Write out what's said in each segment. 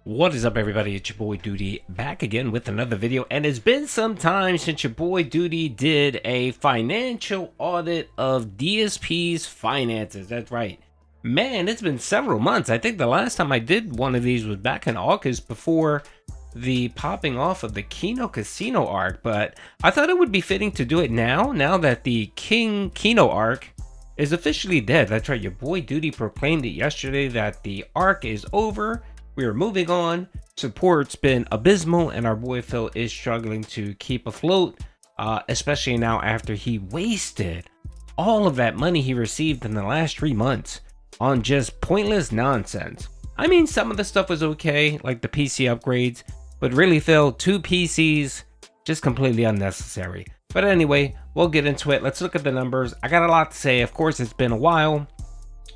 What is up, everybody? It's your boy Doody back again with another video, and it's been some time since your boy Doody did a financial audit of DSP's finances. That's right, man, it's been several months. I think the last time I did one of these was back in August before the popping off of the Kino casino arc, but I thought it would be fitting to do it now that the Kino arc is officially dead. That's right, your boy Doody proclaimed it yesterday that the arc is over. We are moving on. Support's been abysmal, and our boy Phil is struggling to keep afloat, especially now after he wasted all of that money he received in the last 3 months on just pointless nonsense. I mean, some of the stuff was okay, like the PC upgrades, but really, Phil, 2 PCs, just completely unnecessary. But anyway, we'll get into it. Let's look at the numbers. I got a lot to say. Of course, it's been a while,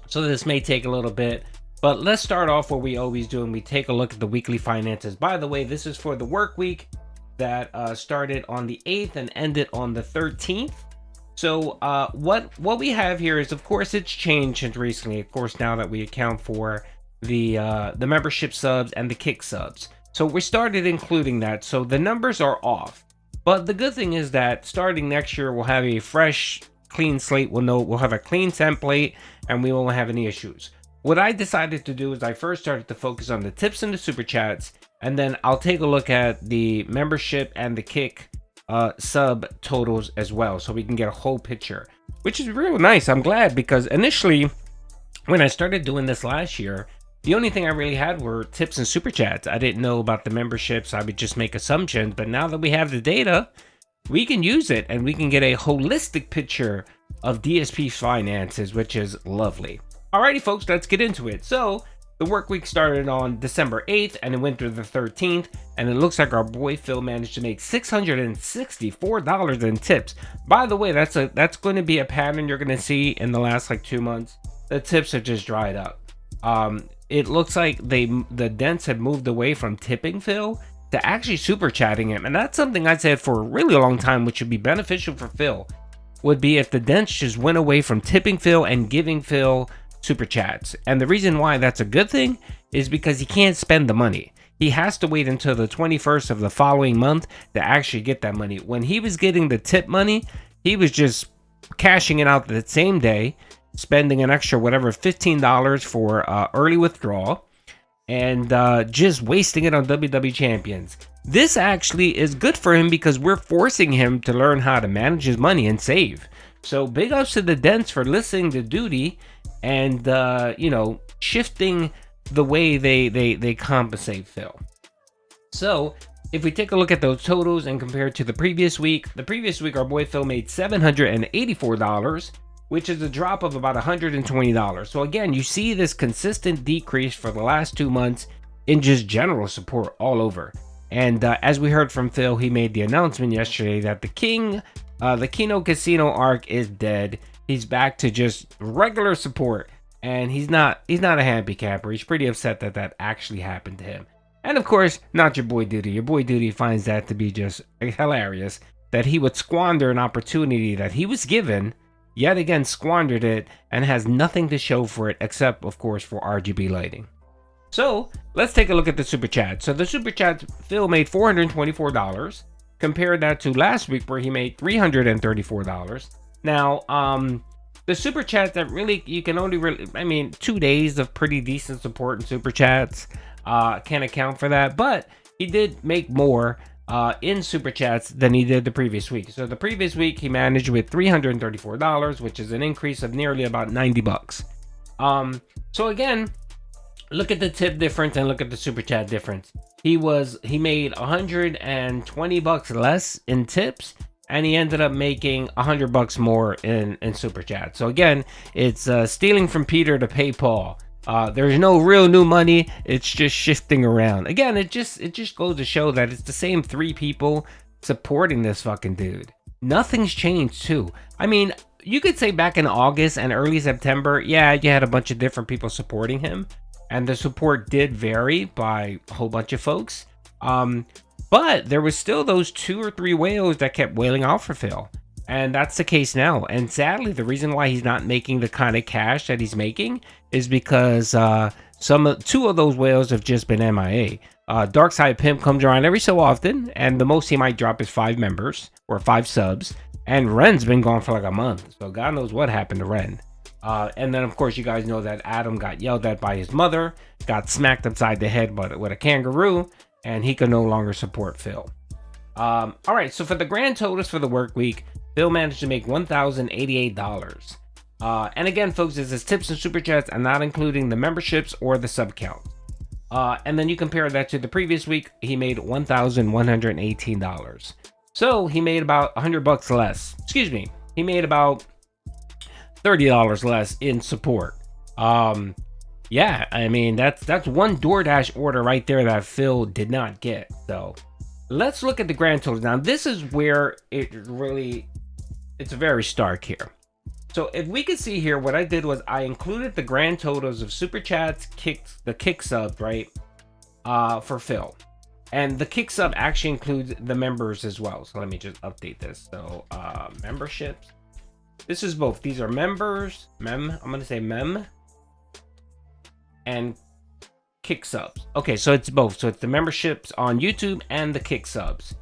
so this may take a little bit. But let's start off what we always do, and we take a look at the weekly finances. By the way, this is for the work week that started on the 8th and ended on the 13th. So what we have here is, of course, it's changed since recently. Of course, now that we account for the membership subs and the kick subs. So we started including that. So the numbers are off. But the good thing is that starting next year, we'll have a fresh, clean slate. We'll have a clean template, and we won't have any issues. What I decided to do is I first started to focus on the tips and the super chats, and then I'll take a look at the membership and the kick sub totals as well, so we can get a whole picture, which is real nice. I'm glad, because initially when I started doing this last year, the only thing I really had were tips and super chats. I didn't know about the memberships. I would just make assumptions, but now that we have the data, we can use it and we can get a holistic picture of DSP finances, which is lovely. Alrighty, folks, let's get into it. So the work week started on December 8th and it went through the 13th, and it looks like our boy Phil managed to make $664 in tips. By the way, that's going to be a pattern you're going to see in the last like 2 months. The tips are just dried up. It looks like the dents have moved away from tipping Phil to actually super chatting him, and that's something I said for a really long time, which would be beneficial for Phil, would be if the dents just went away from tipping Phil and giving Phil super chats. And the reason why that's a good thing is because he can't spend the money. He has to wait until the 21st of the following month to actually get that money. When he was getting the tip money, he was just cashing it out that same day, spending an extra whatever $15 for early withdrawal, and just wasting it on WWE champions. This actually is good for him because we're forcing him to learn how to manage his money and save. So big ups to the Dents for listening to Doody and shifting the way they compensate Phil. So if we take a look at those totals and compare it to the previous week our boy Phil made $784, which is a drop of about $120. So again, you see this consistent decrease for the last 2 months in just general support all over. And as we heard from Phil, he made the announcement yesterday that the Kino arc is dead. He's back to just regular support, and he's not a handicapper. He's pretty upset that that actually happened to him. And of course, not your boy Doody. Your boy Doody finds that to be just hilarious, that he would squander an opportunity that he was given, yet again squandered it, and has nothing to show for it except, of course, for RGB lighting. So let's take a look at the super chat. So the super chat, Phil made $424. Compare that to last week where he made $334. Now, the super chats that really, you can only really, 2 days of pretty decent support in super chats can account for that, but he did make more in super chats than he did the previous week. So the previous week he managed with $334, which is an increase of nearly about $90. So again, look at the tip difference and look at the super chat difference. He made $120 less in tips, and he ended up making $100 more in super chat. So again, it's stealing from Peter to pay Paul. There's no real new money. It's just shifting around. Again, it just goes to show that it's the same 3 people supporting this fucking dude. Nothing's changed too. I mean, you could say back in August and early September, yeah, you had a bunch of different people supporting him, and the support did vary by a whole bunch of folks. But there was still those 2 or 3 whales that kept wailing out for Phil. And that's the case now. And sadly, the reason why he's not making the kind of cash that he's making is because Two of those whales have just been MIA. Darkside Pimp comes around every so often, and the most he might drop is 5 members or 5 subs. And Ren's been gone for like a month, so God knows what happened to Ren. And then, of course, you guys know that Adam got yelled at by his mother, got smacked upside the head with a kangaroo, and he could no longer support Phil. All right, so for the grand totals for the work week, Phil managed to make $1,088. And again, folks, this is tips and super chats and not including the memberships or the sub count. And then you compare that to the previous week, he made $1,118. So he made about $100 less. Excuse me, he made about $30 less in support. Yeah, I mean, that's one DoorDash order right there that Phil did not get. So let's look at the grand totals. Now, this is where it's very stark here. So if we can see here, what I did was I included the grand totals of super chats, the kick subs, right, for Phil. And the kick sub actually includes the members as well. So let me just update this. So memberships. This is both. These are members, I'm going to say mem, and kick subs. Okay, so it's both. So it's the memberships on YouTube and the kick subs.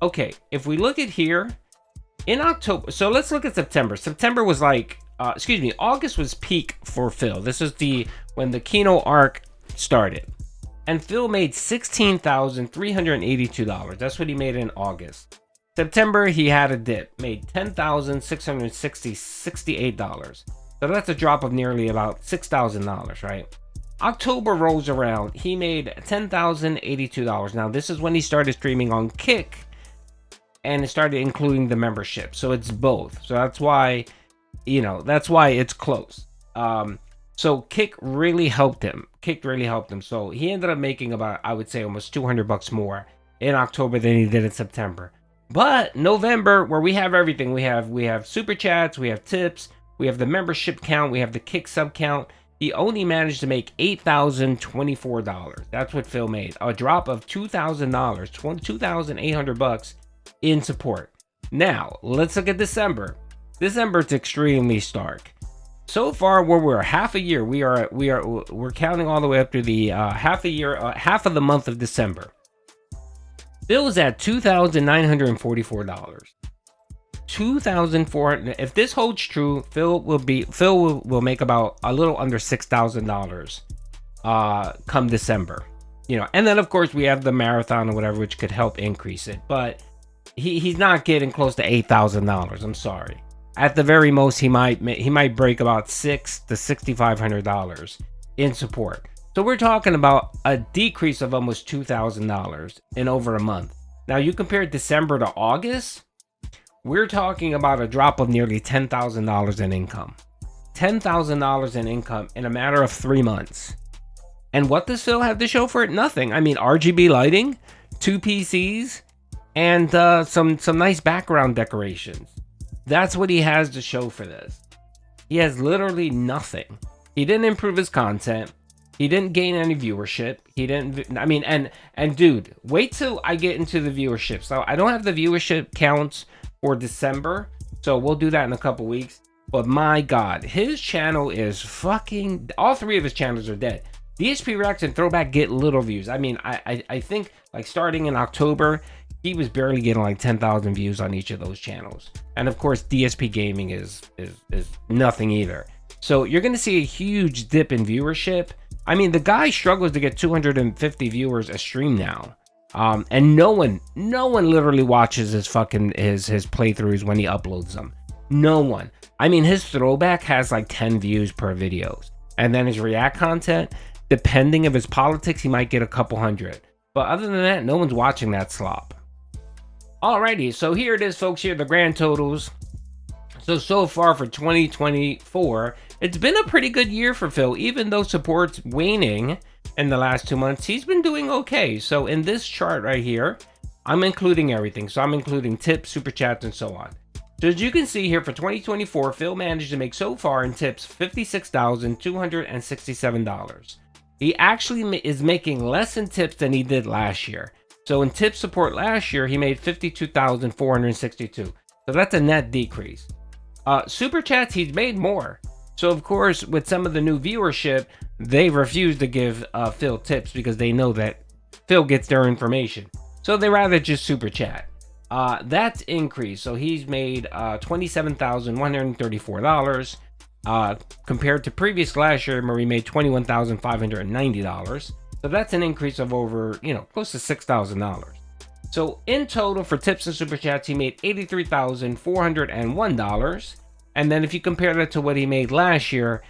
Okay, if we look at here, in October, so let's look at September. September was like, August was peak for Phil. This is when the Kino arc started. And Phil made $16,382. That's what he made in August. September, he had a dip, made $10,668. So that's a drop of nearly about $6,000, right? October rolls around, he made $10,082. Now, this is when he started streaming on Kick, and it started including the membership. So it's both. So that's why, that's why it's close. So Kick really helped him. So he ended up making about, I would say, almost $200 more in October than he did in September. But November, where we have everything, we have super chats, we have tips, we have the membership count, we have the Kick sub count. He only managed to make $8,024. That's what Phil made. A drop of $2,000, $2,800 in support. Now, let's look at December. December is extremely stark. So far, where we're half a year, we're counting all the way up to the half of the month of December. Phil is at $2,944. $2,400. If this holds true, Phil will make about a little under $6,000 come December. And then of course we have the marathon or whatever, which could help increase it. But he's not getting close to $8,000. I'm sorry. At the very most, he might break about $600 to $6,500 in support. So we're talking about a decrease of almost $2,000 in over a month. Now you compare December to August, we're talking about a drop of nearly $10,000 in income. $10,000 in income in a matter of 3 months. And what does Phil have to show for it? Nothing. I mean, RGB lighting, 2 PCs, and some nice background decorations. That's what he has to show for this. He has literally nothing. He didn't improve his content. He didn't gain any viewership. And dude, wait till I get into the viewership. So I don't have the viewership counts for December, so we'll do that in a couple weeks. But my God, his channel is fucking, all 3 of his channels are dead. DSP Reacts and Throwback get little views. I mean, I think like starting in October, he was barely getting like 10,000 views on each of those channels. And of course, DSP Gaming is nothing either. So you're going to see a huge dip in viewership. I mean, the guy struggles to get 250 viewers a stream now. And no one literally watches his playthroughs when he uploads them. No one. I mean, his throwback has like 10 views per video. And then his react content, depending of his politics, he might get a couple hundred. But other than that, no one's watching that slop. Alrighty, so here it is, folks. Here are the grand totals. So far for 2024, it's been a pretty good year for Phil. Even though support's waning in the last 2 months, he's been doing okay. So in this chart right here, I'm including everything. So I'm including tips, super chats, and so on. So as you can see here, for 2024, Phil managed to make so far in tips $56,267. He actually is making less in tips than he did last year. So in tip support last year, he made $52,462. So that's a net decrease. Super chats, he's made more. So of course, with some of the new viewership, they refuse to give Phil tips because they know that Phil gets their information. So they rather just super chat. That's increased. So he's made $27,134 compared to previous last year where he made $21,590. So that's an increase of over, close to $6,000. So in total for tips and super chats, he made $83,401. And then if you compare that to what he made last year,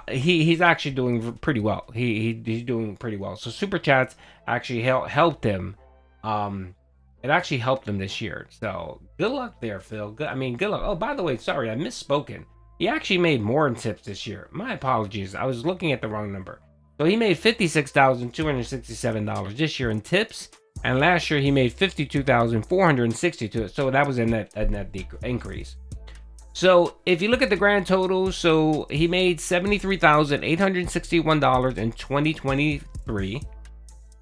he's actually doing pretty well. He's doing pretty well. So super chats actually helped him. It actually helped him this year. So good luck there, Phil. Good luck. Oh, by the way, sorry, I misspoken. He actually made more in tips this year. My apologies. I was looking at the wrong number. So he made $56,267 this year in tips, and last year he made $52,462. So that was a net increase. So if you look at the grand total, so he made $73,861 in 2023,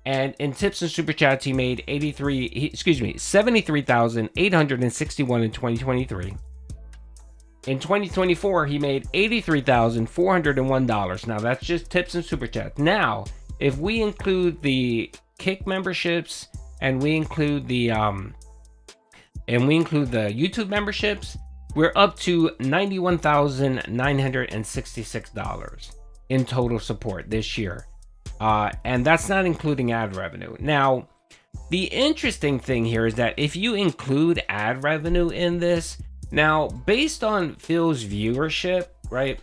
and in tips and super chats he made $73,861 in 2023. In 2024, he made $83,401. Now that's just tips and super chats. Now, if we include the Kick memberships and we include the YouTube memberships, we're up to $91,966 in total support this year. And that's not including ad revenue. Now, the interesting thing here is that if you include ad revenue in this, now, based on Phil's viewership, right?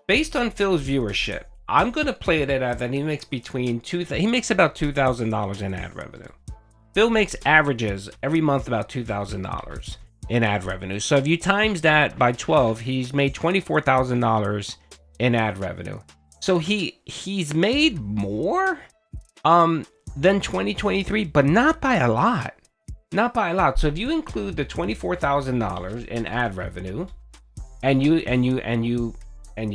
Based on Phil's viewership, I'm gonna play it at that he makes he makes about $2,000 in ad revenue. Phil makes averages every month about $2,000 in ad revenue. So if you times that by 12, he's made $24,000 in ad revenue. So he's made more than 2023, but not by a lot. Not by a lot. So if you include the $24,000 in ad revenue, and you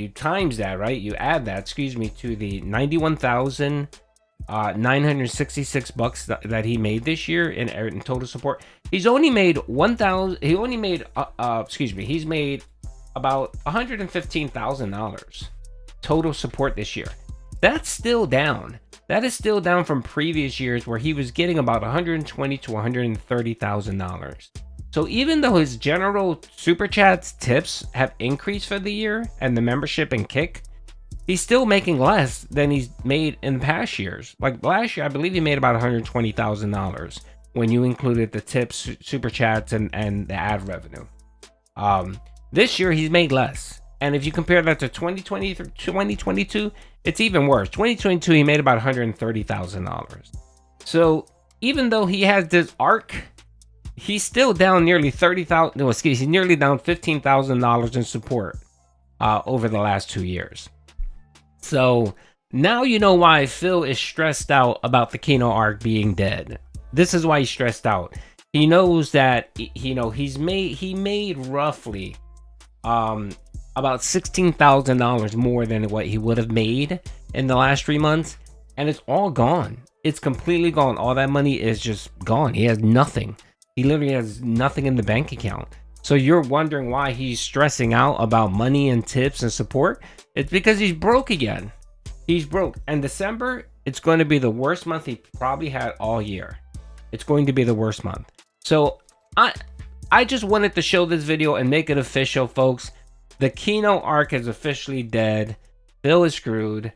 times that, right? You add that, to the $91,966 that he made this year in total support. He's only made he's made about $115,000 total support this year. That's still down. That is still down from previous years where he was getting about $120,000 to $130,000. So even though his general super chats tips have increased for the year and the membership and Kick, he's still making less than he's made in past years. Like last year, I believe he made about $120,000 when you included the tips, super chats, and the ad revenue. This year he's made less. And if you compare that to 2022, it's even worse. 2022, he made about $130,000. So even though he has this arc, he's still down nearly $30,000. No, excuse me, he's nearly down $15,000 in support over the last 2 years. So now you know why Phil is stressed out about the Kino arc being dead. This is why he's stressed out. He knows that he made roughly about $16,000 more than what he would have made in the last 3 months, and it's all gone. It's completely gone. All that money is just gone. He has nothing. He literally has nothing in the bank account. So you're wondering why he's stressing out about money and tips and support? It's because he's broke again. He's broke. And December, it's going to be the worst month he probably had all year. It's going to be the worst month. So I just wanted to show this video and make it official, folks. The Kino arc is officially dead. Phil is screwed.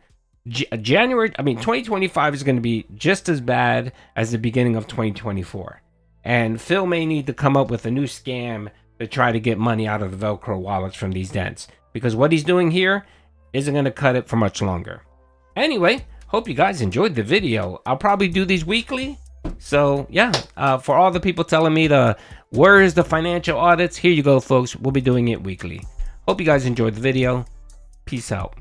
2025 is going to be just as bad as the beginning of 2024. And Phil may need to come up with a new scam to try to get money out of the Velcro wallets from these dents. Because what he's doing here isn't going to cut it for much longer. Anyway, hope you guys enjoyed the video. I'll probably do these weekly. So yeah, for all the people telling me where is the financial audits, here you go, folks. We'll be doing it weekly. Hope you guys enjoyed the video. Peace out.